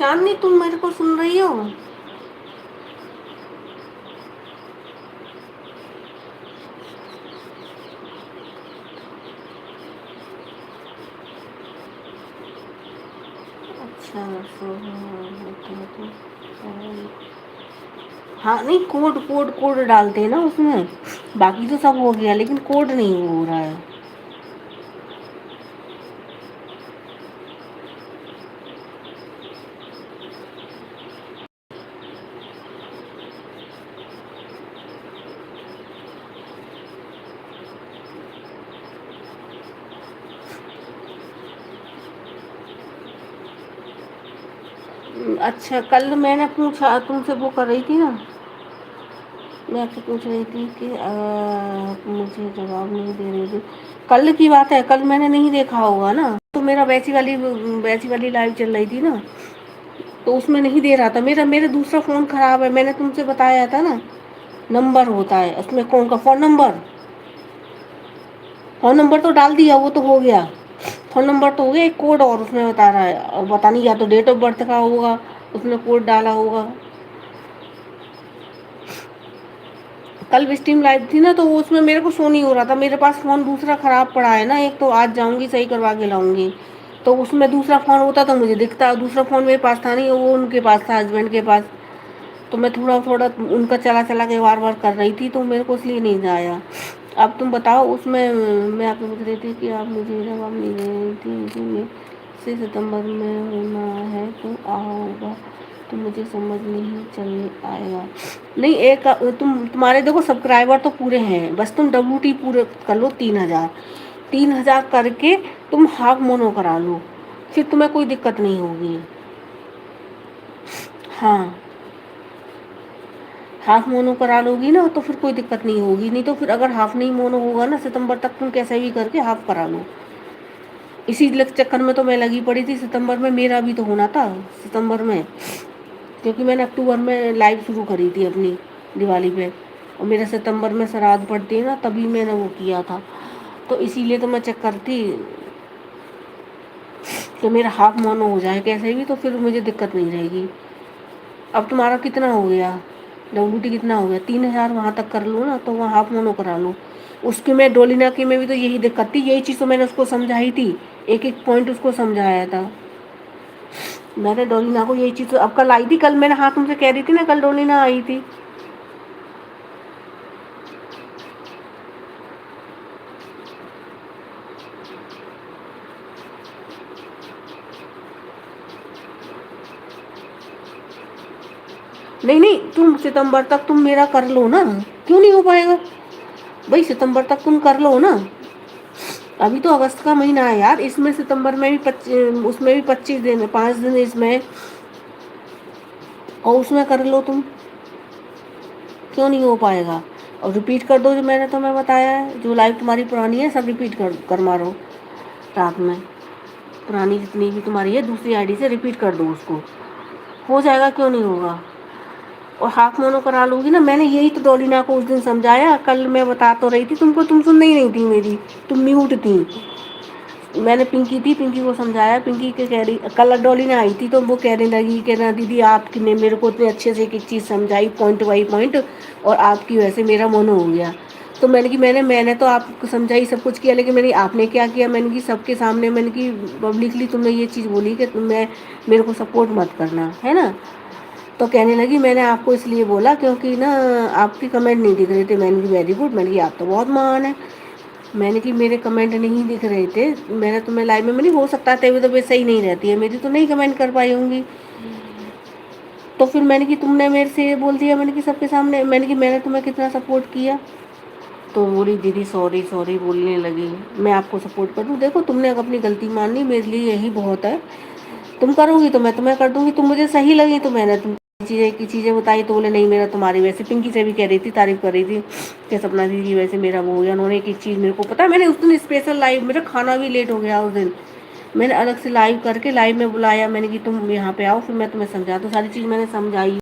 चांदनी, तुम मेरे को सुन रही हो? अच्छा, सो होता है तो हाँ, नहीं, कोड कोड कोड डालते हैं ना उसमें। बाकी तो सब हो गया, लेकिन कोड नहीं हो रहा है। अच्छा, कल मैंने पूछा तुमसे, वो कर रही थी ना, मैं आपसे पूछ रही थी कि मुझे जवाब नहीं दे रही थी। कल की बात है, कल मैंने नहीं देखा होगा ना, तो मेरा वैसी वाली लाइव चल रही थी ना, तो उसमें नहीं दे रहा था। मेरा मेरा दूसरा फ़ोन ख़राब है, मैंने तुमसे बताया था ना। नंबर होता है उसमें, कौन का फ़ोन नंबर तो डाल दिया, वो तो हो गया। फ़ोन नंबर तो हो गया, एक कोड और उसमें बता रहा है, और पता नहीं, या तो डेट ऑफ बर्थ का होगा, उसमें कोड डाला होगा। कल स्ट्रीम लाइव थी ना, तो वो उसमें मेरे को शो नहीं हो रहा था। मेरे पास फ़ोन दूसरा ख़राब पड़ा है ना, एक तो आज जाऊंगी सही करवा के लाऊंगी। तो उसमें दूसरा फ़ोन होता तो मुझे दिखता, दूसरा फ़ोन मेरे पास था नहीं, वो उनके पास था, हस्बैंड के पास। तो मैं थोड़ा थोड़ा उनका चला चला के वार वार कर रही थी, तो मेरे को इसलिए नहीं आया। अब तुम बताओ, उसमें मैं आपको पूछ रही थी कि आप मुझे जवाब नहीं दे रही थी, इसीलिए 6 सितंबर में होना है तो आओगा, तो मुझे समझ नहीं चल आएगा। नहीं, एक तुम्हारे देखो सब्सक्राइबर तो पूरे हैं, बस तुम WT पूरे कर लो, 3,000। 3,000 करके तुम हाफ मोनो करा लो, फिर तुम्हें कोई दिक्कत नहीं होगी। हाँ, हाफ मोनो करा लोगी ना, तो फिर कोई दिक्कत नहीं होगी। नहीं तो फिर अगर हाफ नहीं मोनो होगा ना, सितंबर तक तुम कैसे भी करके हाफ करा लो। इसी चक्कर में तो मैं लगी पड़ी थी, सितंबर में मेरा भी तो होना था, सितंबर में। क्योंकि मैंने अक्टूबर में लाइव शुरू करी थी अपनी, दिवाली पे, और मेरा सितंबर में श्राद्ध पड़ती है ना, तभी मैंने वो किया था। तो इसीलिए तो मैं चेक करती कि मेरा हाफ मोनो हो जाए कैसे भी, तो फिर मुझे दिक्कत नहीं रहेगी। अब तुम्हारा कितना हो गया, WT कितना हो गया? 3,000 वहाँ तक कर लो ना, तो वहाँ हाफ मोनो करा लो। उसकी में डोलिना की में भी तो यही दिक्कत थी, यही चीज़ तो मैंने उसको समझाई थी, एक एक पॉइंट उसको समझाया था मैंने डोलिना को। यही चीज़ तो अब कल आई थी, कल मैंने, हाँ, तुमसे कह रही थी ना, कल डोलिना आई थी। नहीं नहीं, तुम सितंबर तक तुम मेरा कर लो ना, क्यों नहीं हो पाएगा भाई? सितंबर तक तुम कर लो ना। अभी तो अगस्त का महीना है यार, इसमें सितंबर में भी उसमें भी 25 दिन, 5 दिन इसमें, और उसमें कर लो तुम, क्यों नहीं हो पाएगा? और रिपीट कर दो, जो मैंने तुम्हें बताया है, जो लाइव तुम्हारी पुरानी है सब रिपीट कर मारो रात में। पुरानी जितनी भी तुम्हारी है दूसरी आईडी से रिपीट कर दो उसको, हो जाएगा, क्यों नहीं होगा? और हाफ मोनो करा लूँगी ना, मैंने यही तो डोलिना को उस दिन समझाया। कल मैं बता तो रही थी तुमको, तुम सुन नहीं रही थी मेरी, तुम म्यूट थी। मैंने पिंकी को समझाया। पिंकी के कह रही, कल डोलिना आई थी तो वो कहने लगी कि ना दीदी, आपने मेरे को इतने अच्छे से एक एक चीज़ समझाई, पॉइंट बाई पॉइंट, और आपकी वजह से मेरा मोनो हो गया। तो मैंने कि मैंने तो आपको समझाई, सब कुछ किया, लेकिन मैंने, आपने क्या किया? मैंने कि सबके सामने, मैंने कि पब्लिकली तुमने ये चीज़ बोली कि मेरे को सपोर्ट मत करना, है ना? तो कहने लगी, मैंने आपको इसलिए बोला क्योंकि ना आपके कमेंट नहीं दिख रहे थे। मैंने कि वेरी गुड, मैंने कि आप तो बहुत महान है। मैंने कि मेरे कमेंट नहीं दिख रहे थे, मैंने तुम्हें लाइव में, मैंने हो सकता है तबीयत सही नहीं रहती है मेरी, तो नहीं कमेंट कर पाई होंगी। तो फिर मैंने कि तुमने मेरे से ये बोल दिया, मैंने कि सबके सामने, मैंने कि मैंने तुम्हें कितना सपोर्ट किया। तो बोली, दीदी सॉरी सॉरी बोलने लगी। मैं आपको सपोर्ट कर दूँ? देखो, तुमने अगर अपनी गलती मान ली, मेरे लिए यही बहुत है। तुम करोगी तो मैं तुम्हें कर दूंगी, तुम मुझे सही लगी तो मैंने तुम चीज़ें बताई, तो बोले नहीं, मेरा तुम्हारी वैसे, पिंकी से भी कह रही थी, तारीफ कर रही थी कि सपना दीदी वैसे मेरा वो हो गया। उन्होंने एक एक चीज़ मेरे को पता है, मैंने उस दिन स्पेशल लाइव, मेरा खाना भी लेट हो गया उस दिन, मैंने अलग से लाइव करके लाइव में बुलाया, मैंने कि तुम यहाँ पे आओ, फिर मैं तुम्हें समझा, तो सारी चीज़ मैंने समझाई।